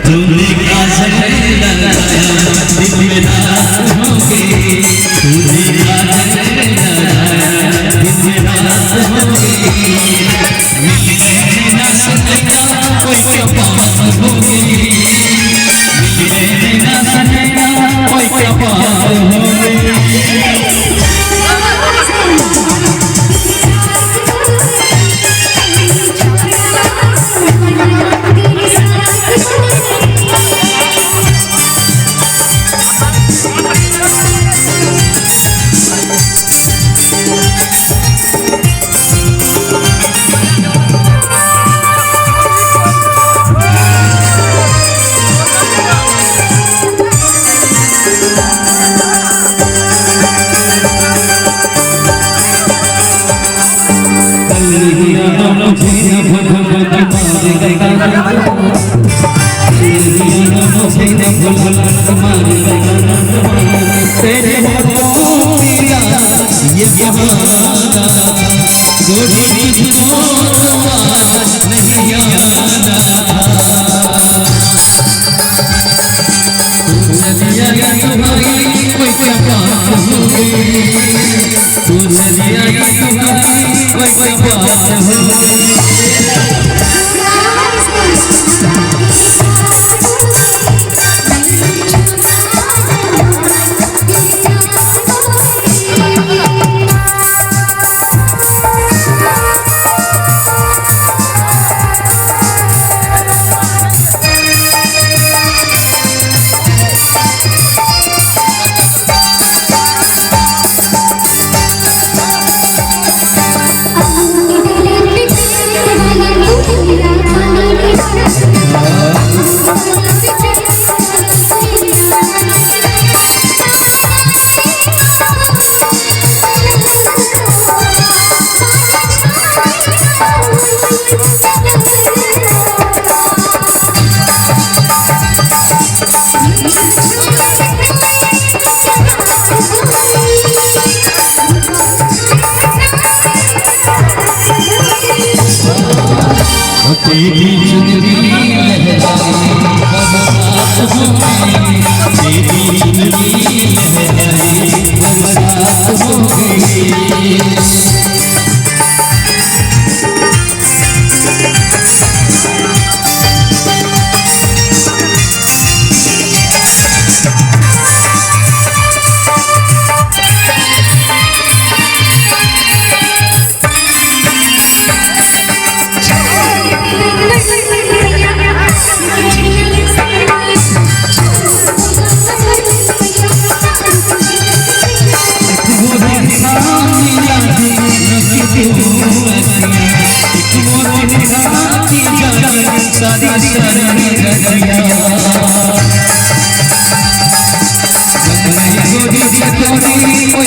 तूने काजल लगाया दिल में रात हो गई, तूने काजल लगाया दिल में रात हो गई, मिलने ना सकेगा कोई क्या बात हो गई, मिलने ना सकेगा कोई क्या बात हो गई। तेरी जिंदगी लहराए बरसात हो गई, तेरी जिंदगी लहराए बरसात हो गई। कोई